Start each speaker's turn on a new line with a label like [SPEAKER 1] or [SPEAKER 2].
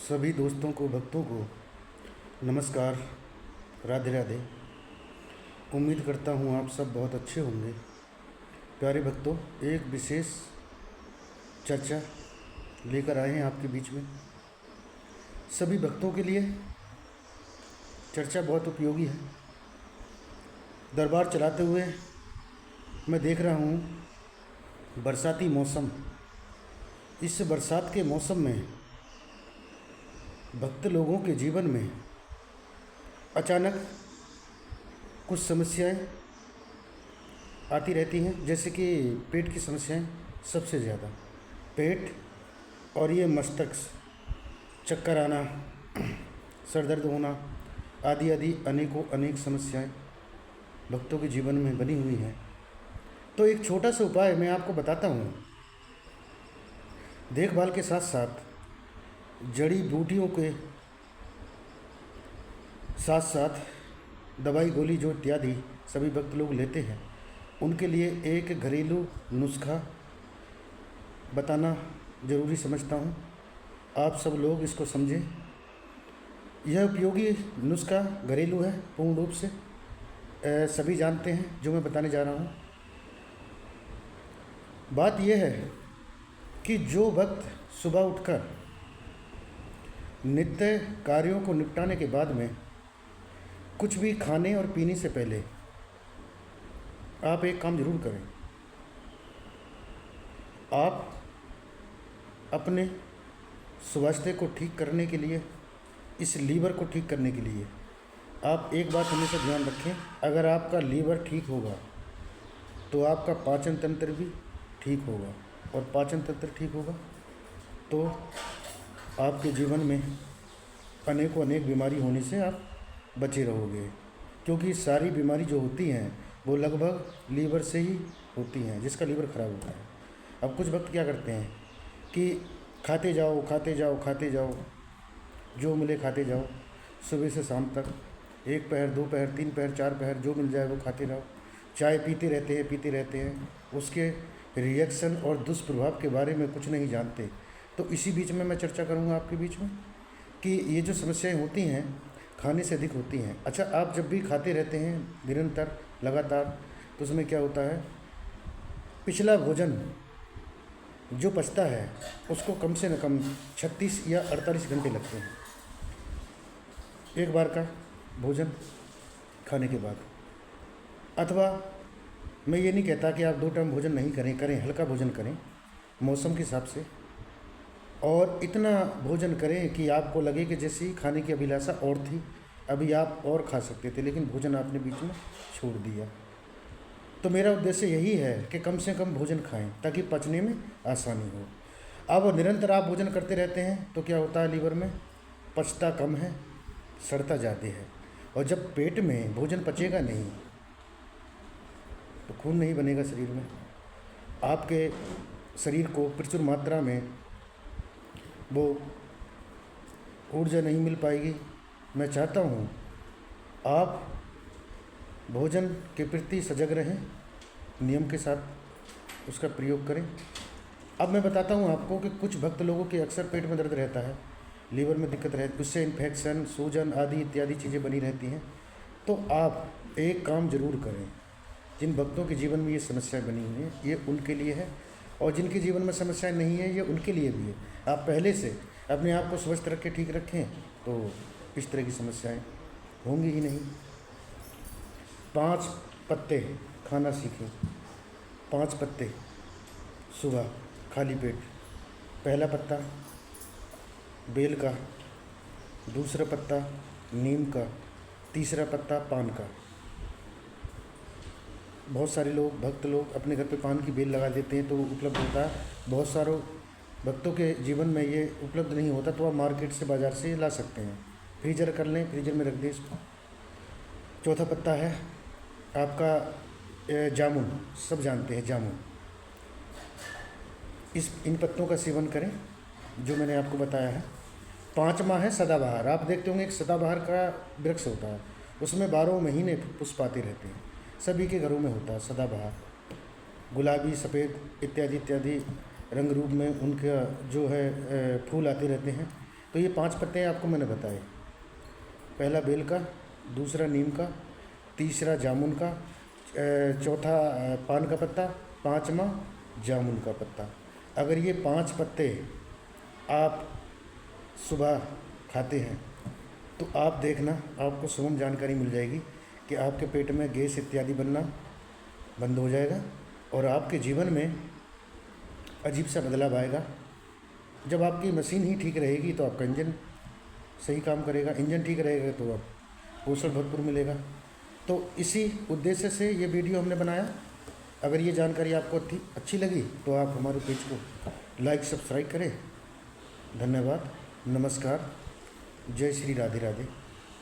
[SPEAKER 1] सभी दोस्तों को, भक्तों को नमस्कार, राधे राधे। उम्मीद करता हूँ आप सब बहुत अच्छे होंगे। प्यारे भक्तों, एक विशेष चर्चा लेकर आए हैं आपके बीच में। सभी भक्तों के लिए चर्चा बहुत उपयोगी है। दरबार चलाते हुए मैं देख रहा हूँ बरसाती मौसम। इस बरसात के मौसम में भक्त लोगों के जीवन में अचानक कुछ समस्याएं आती रहती हैं, जैसे कि पेट की समस्याएं सबसे ज़्यादा। पेट और ये मस्तक, चक्कर आना, सर दर्द होना आदि आदि अनेकों अनेक समस्याएं भक्तों के जीवन में बनी हुई हैं। तो एक छोटा सा उपाय मैं आपको बताता हूँ। देखभाल के साथ साथ जड़ी बूटियों के साथ साथ दवाई गोली जो इत्यादि सभी भक्त लोग लेते हैं, उनके लिए एक घरेलू नुस्खा बताना ज़रूरी समझता हूँ। आप सब लोग इसको समझें। यह उपयोगी नुस्खा घरेलू है, पूर्ण रूप से सभी जानते हैं जो मैं बताने जा रहा हूँ। बात यह है कि जो भक्त सुबह उठकर नित्य कार्यों को निपटाने के बाद में कुछ भी खाने और पीने से पहले आप एक काम ज़रूर करें। आप अपने स्वास्थ्य को ठीक करने के लिए, इस लीवर को ठीक करने के लिए आप एक बात हमेशा ध्यान रखें। अगर आपका लीवर ठीक होगा तो आपका पाचन तंत्र भी ठीक होगा, और पाचन तंत्र ठीक होगा तो आपके जीवन में अनेकों अनेक बीमारी होने से आप बचे रहोगे। क्योंकि सारी बीमारी जो होती हैं वो लगभग लीवर से ही होती हैं, जिसका लीवर ख़राब होता है। अब कुछ वक्त क्या करते हैं कि खाते जाओ खाते जाओ खाते जाओ, जो मिले खाते जाओ, सुबह से शाम तक, एक पहर, दो पहर, तीन पहर, चार पहर, जो मिल जाए वो खाते रहो। चाय पीते रहते हैं, उसके रिएक्शन और दुष्प्रभाव के बारे में कुछ नहीं जानते। तो इसी बीच में मैं चर्चा करूँगा आपके बीच में कि ये जो समस्याएं होती हैं खाने से अधिक होती हैं। अच्छा, आप जब भी खाते रहते हैं निरंतर लगातार, तो उसमें क्या होता है, पिछला भोजन जो पचता है उसको कम से न कम 36 या 48 घंटे लगते हैं एक बार का भोजन खाने के बाद। अथवा मैं ये नहीं कहता कि आप 2 टाइम भोजन नहीं करें, हल्का भोजन करें मौसम के हिसाब से, और इतना भोजन करें कि आपको लगे कि जैसे ही खाने की अभिलाषा और थी, अभी आप और खा सकते थे, लेकिन भोजन आपने बीच में छोड़ दिया। तो मेरा उद्देश्य यही है कि कम से कम भोजन खाएं ताकि पचने में आसानी हो। अब निरंतर आप भोजन करते रहते हैं तो क्या होता है, लीवर में पचता कम है, सड़ता ज़्यादा है। और जब पेट में भोजन पचेगा नहीं तो खून नहीं बनेगा शरीर में, आपके शरीर को प्रचुर मात्रा में वो ऊर्जा नहीं मिल पाएगी। मैं चाहता हूँ आप भोजन के प्रति सजग रहें, नियम के साथ उसका प्रयोग करें। अब मैं बताता हूँ आपको कि कुछ भक्त लोगों के अक्सर पेट में दर्द रहता है, लीवर में दिक्कत रहती है, उससे इन्फेक्शन, सूजन आदि इत्यादि चीज़ें बनी रहती हैं। तो आप एक काम ज़रूर करें। जिन भक्तों के जीवन में ये समस्याएं बनी हुई हैं ये उनके लिए है, और जिनके जीवन में समस्याएं नहीं है ये उनके लिए भी है। आप पहले से अपने आप को स्वस्थ रख के ठीक रखें तो इस तरह की समस्याएं होंगी ही नहीं। 5 पत्ते खाना सीखें। 5 पत्ते सुबह खाली पेट। पहला पत्ता बेल का, दूसरा पत्ता नीम का, तीसरा पत्ता पान का। बहुत सारे लोग, भक्त लोग अपने घर पे पान की बेल लगा देते हैं तो उपलब्ध होता है। बहुत सारों भक्तों के जीवन में ये उपलब्ध नहीं होता तो आप मार्केट से, बाज़ार से ला सकते हैं। फ्रीजर कर लें, फ्रीजर में रख दें इसको। चौथा पत्ता है आपका जामुन, सब जानते हैं जामुन। इन पत्तों का सेवन करें जो मैंने आपको बताया है। 5वां है सदाबहार। आप देखते होंगे एक सदाबहार का वृक्ष होता है, उसमें 12 महीने पुष्प आते रहते हैं। सभी के घरों में होता है सदाबहार, गुलाबी, सफ़ेद इत्यादि इत्यादि रंग रूप में उनका जो है फूल आते रहते हैं। तो ये 5 पत्ते आपको मैंने बताए, पहला बेल का, दूसरा नीम का, तीसरा जामुन का, चौथा पान का पत्ता, पाँचवा जामुन का पत्ता। अगर ये 5 पत्ते आप सुबह खाते हैं तो आप देखना आपको स्वयं जानकारी मिल जाएगी कि आपके पेट में गैस इत्यादि बनना बंद हो जाएगा और आपके जीवन में अजीब सा बदलाव आएगा। जब आपकी मशीन ही ठीक रहेगी तो आपका इंजन सही काम करेगा, इंजन ठीक रहेगा तो आप पोषण भरपूर मिलेगा। तो इसी उद्देश्य से ये वीडियो हमने बनाया। अगर ये जानकारी आपको अच्छी लगी तो आप हमारे पेज को लाइक सब्सक्राइब करें। धन्यवाद, नमस्कार, जय श्री राधे राधे।